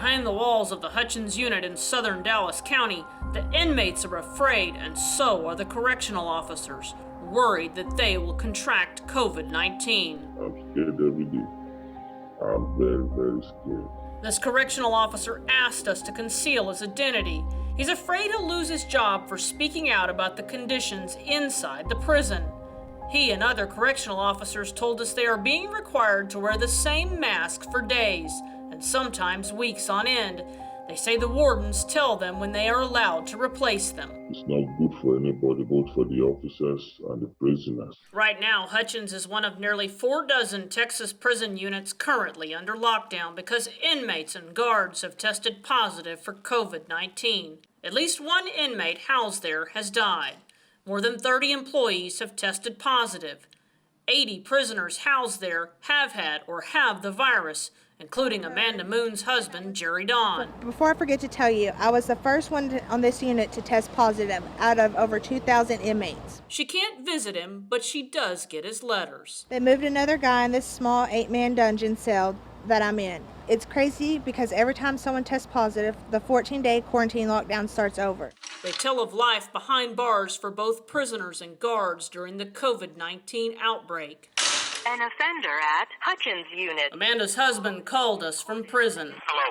Behind the walls of the Hutchins unit in southern Dallas County, the inmates are afraid, and so are the correctional officers, worried that they will contract COVID-19. I'm scared every day. I'm very, very scared. This correctional officer asked us to conceal his identity. He's afraid he'll lose his job for speaking out about the conditions inside the prison. He and other correctional officers told us they are being required to wear the same mask for days, and sometimes weeks on end. They say the wardens tell them when they are allowed to replace them. It's not good for anybody, both for the officers and the prisoners. Right now, Hutchins is one of nearly 24 Texas prison units currently under lockdown because inmates and guards have tested positive for COVID-19. At least one inmate housed there has died. More than 30 employees have tested positive. 80 prisoners housed there have had or have the virus, including Amanda Moon's husband, Jerry Don. Before I forget to tell you, I was the first one on this unit to test positive out of over 2,000 inmates. She can't visit him, but she does get his letters. They moved another guy in this small 8-man dungeon cell that I'm in. It's crazy because every time someone tests positive, the 14-day quarantine lockdown starts over. They tell of life behind bars for both prisoners and guards during the COVID-19 outbreak. An offender at Hutchins unit. Amanda's husband called us from prison. Hello.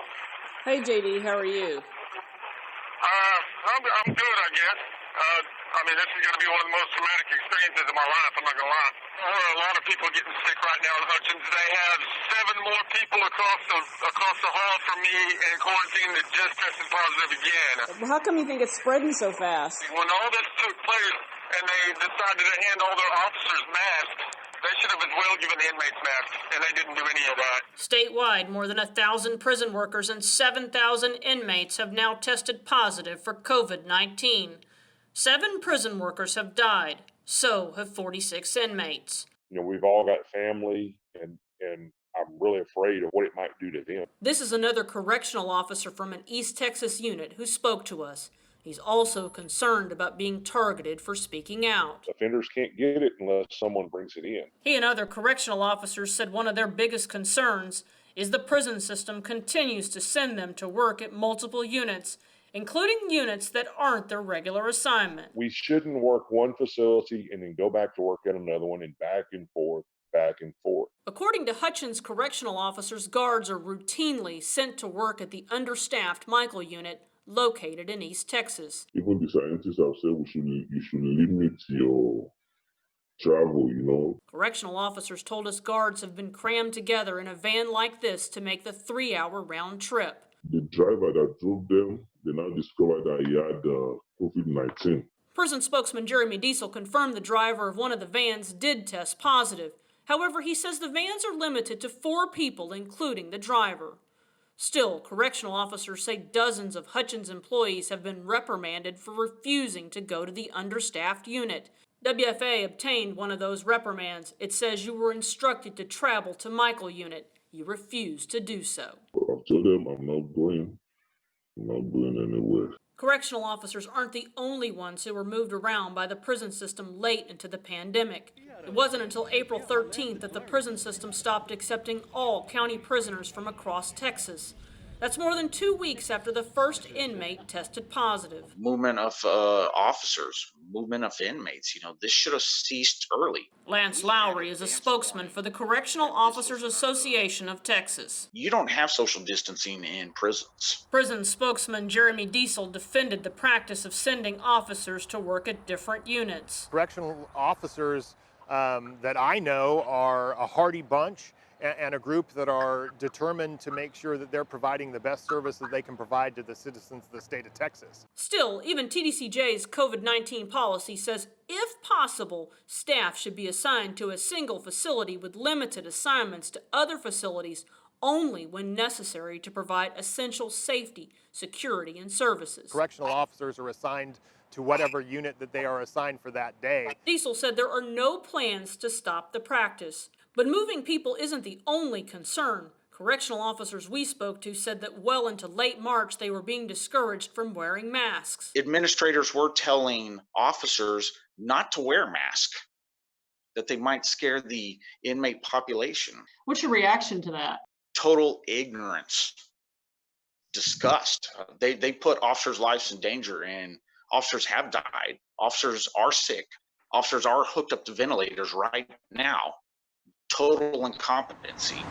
Hey, JD, how are you? I'm good, I guess. This is going to be one of the most traumatic experiences of my life, I'm not going to lie. There are a lot of people getting sick right now in Hutchins. They have 7 more people across the hall from me in quarantine that just tested positive again. Well, how come you think it's spreading so fast? When all this took place and they decided to hand all their officers masks, they should have as well given the inmates masks, and they didn't do any of that. Statewide, more than 1,000 prison workers and 7,000 inmates have now tested positive for COVID-19. 7 prison workers have died. So have 46 inmates. We've all got family, and I'm really afraid of what it might do to them. This is another correctional officer from an East Texas unit who spoke to us. He's also concerned about being targeted for speaking out. Offenders can't get it unless someone brings it in. He and other correctional officers said one of their biggest concerns is the prison system continues to send them to work at multiple units, including units that aren't their regular assignment. We shouldn't work one facility and then go back to work at another one and back and forth, back and forth. According to Hutchins correctional officers, guards are routinely sent to work at the understaffed Michael unit located in East Texas. Even the scientists have said you should limit your travel, Correctional officers told us guards have been crammed together in a van like this to make the 3-hour round trip. The driver that drove them, they now discovered that he had COVID-19. Prison spokesman Jeremy Diesel confirmed the driver of one of the vans did test positive. However, he says the vans are limited to 4 people, including the driver. Still, correctional officers say dozens of Hutchins employees have been reprimanded for refusing to go to the understaffed unit. WFAA obtained one of those reprimands. It says you were instructed to travel to Michael unit. You refused to do so. I've told them I'm not going anywhere. Correctional officers aren't the only ones who were moved around by the prison system late into the pandemic. It wasn't until April 13th that the prison system stopped accepting all county prisoners from across Texas. That's more than 2 weeks after the first inmate tested positive. Movement of officers, movement of inmates, this should have ceased early. Lance Lowry is a spokesman for the Correctional Officers Association of Texas. You don't have social distancing in prisons. Prison spokesman Jeremy Diesel defended the practice of sending officers to work at different units. Correctional officers that I know are a hardy bunch and a group that are determined to make sure that they're providing the best service that they can provide to the citizens of the state of Texas. Still, even TDCJ's COVID-19 policy says, if possible, staff should be assigned to a single facility with limited assignments to other facilities only when necessary to provide essential safety, security, and services. Correctional officers are assigned to whatever unit that they are assigned for that day. Diesel said there are no plans to stop the practice. But moving people isn't the only concern. Correctional officers we spoke to said that well into late March they were being discouraged from wearing masks. Administrators were telling officers not to wear masks, that they might scare the inmate population. What's your reaction to that? Total ignorance. discussed. They put officers' lives in danger, and officers have died. Officers are sick. Officers are hooked up to ventilators right now. Total incompetency.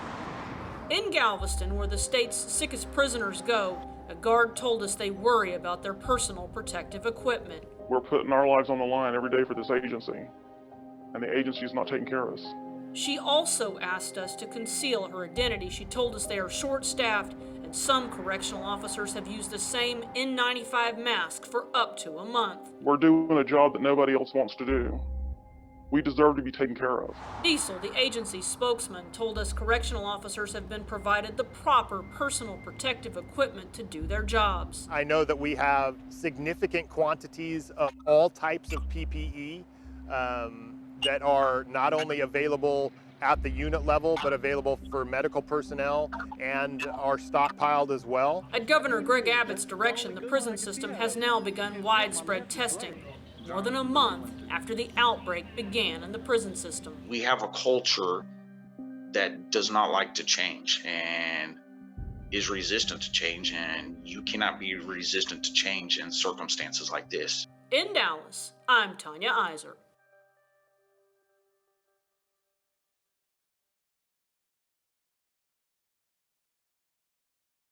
In Galveston, where the state's sickest prisoners go, a guard told us they worry about their personal protective equipment. We're putting our lives on the line every day for this agency, and the agency is not taking care of us. She also asked us to conceal her identity. She told us they are short-staffed, and some correctional officers have used the same N95 mask for up to a month. We're doing a job that nobody else wants to do. We deserve to be taken care of. Diesel, the agency's spokesman, told us correctional officers have been provided the proper personal protective equipment to do their jobs. I know that we have significant quantities of all types of PPE that are not only available at the unit level, but available for medical personnel and are stockpiled as well. At Governor Greg Abbott's direction, the prison system has now begun widespread testing, more than a month after the outbreak began in the prison system. We have a culture that does not like to change and is resistant to change, and you cannot be resistant to change in circumstances like this. In Dallas, I'm Tanya Iser.